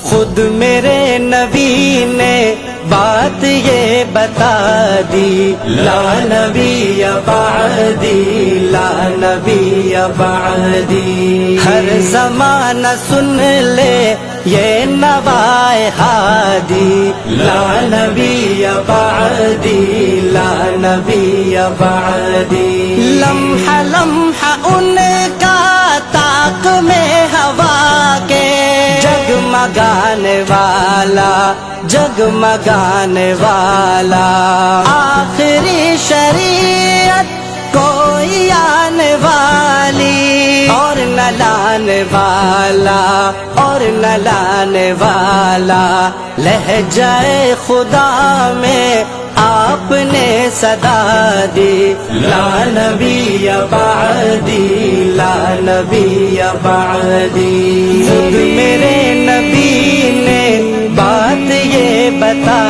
خود میرے نبی نے بات یہ بتا دی، لا نبی بعدی، لا نبی بعدی۔ ہر زمانہ سن لے یہ نوائے ہادی، لا نبی بعدی، لا نبی بعدی۔ لمحہ لمحہ ان کا طاق میں ہوا کے جگمگانے والا، جگمگانے والا، آخری شریعت کوئی آنے والی، اور نہ لانے والا، اور نہ لانے والا۔ لہجۂ خدا میں آپ نے صدا دی، لا نبی بعدی، لا نبی بعدی۔ خود میرے نبی نے بات یہ بتا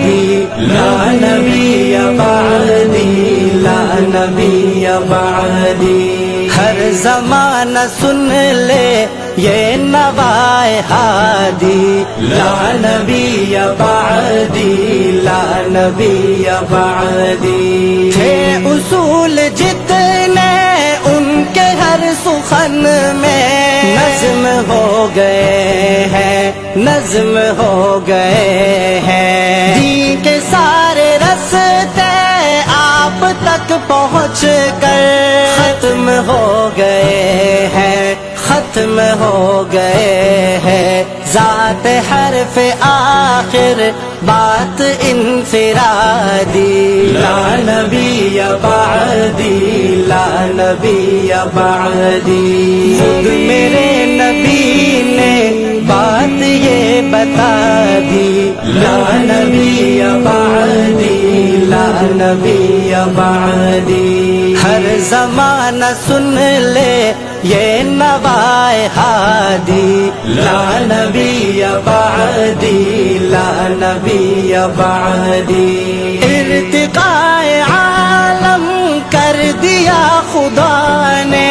دی، لا نبی بعدی، لا نبی بعدی۔ ہر زمانہ سن لے یہ نوائے ہادی، لا نبی بعدی، لا نبی بعدی۔ تھے اصول جتنے ان کے ہر سخن میں نظم ہو گئے ہیں، نظم ہو گئے ہیں۔ دین کے سارے رستے آپ تک پہنچ کر ختم ہو گئے ہیں، ختم ہو گئے ہیں۔ ذات حرف آخر بات انفرادی، لا نبی بعدی، لا نبی بعدی۔ خود میرے نبی نے بات یہ بتا دی، لا نبی بعدی، لا نبی بعدی۔ ہر زمانہ سن لے یہ نوائے ہادی، لا نبی بعدی، لا نبی بعدی۔ ارتقاء عالم کر دیا خدا نے،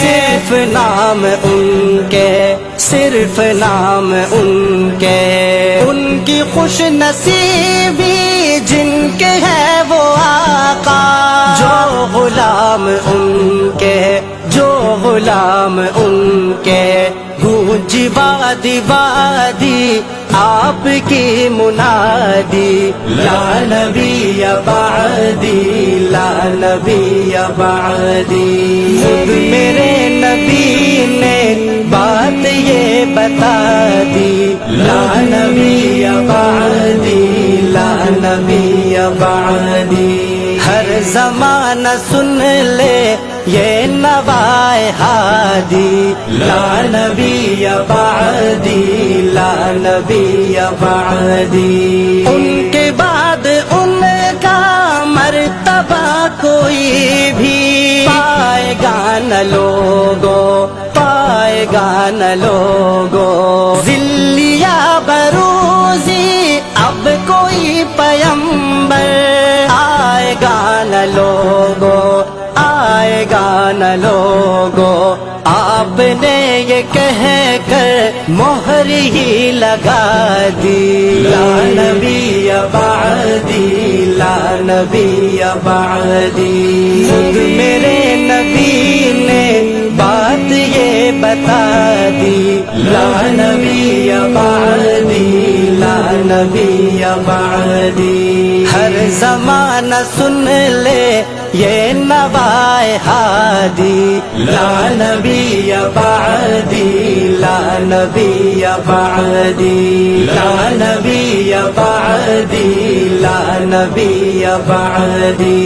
صرف نام ان کے، صرف نام ان کے۔ ان کی خوش نصیبی جن کے ہے وہ آقا، جو غلام ان کے، جو غلام ان کے۔ گونجی وادی وادی آپ کی منادی، لا نبی بعدی، لا نبی بعدی۔ خود میرے نبی نے بات یہ بتا دی، لا نبی بعدی، لا نبی بعدی۔ ہر زمانہ سن لے یہ نوائے ہادی، لا نبی بعدی، لا نبی بعدی۔ ان کے بعد ان کا مرتبہ کوئی بھی پائے گا نہ لوگو، پائے گا نہ لوگو۔ ذلیا بروزی اب کوئی پیمبر آئے گا نہ لوگو، آئے گا نہ لوگو۔ آپ نے یہ کہہ کر مہر ہی لگا دی، لا نبی بعدی، لا نبی بعدی۔ خود میرے نبی نے بات یہ بتا دی، لا نبی بعدی، لا نبی بعدی۔ ہر زمانہ سن لے یہ نوائے ہادی، لا نبی بعدی، لا نبی بعدی، لا نبی بعدی، لا نبی بعدی۔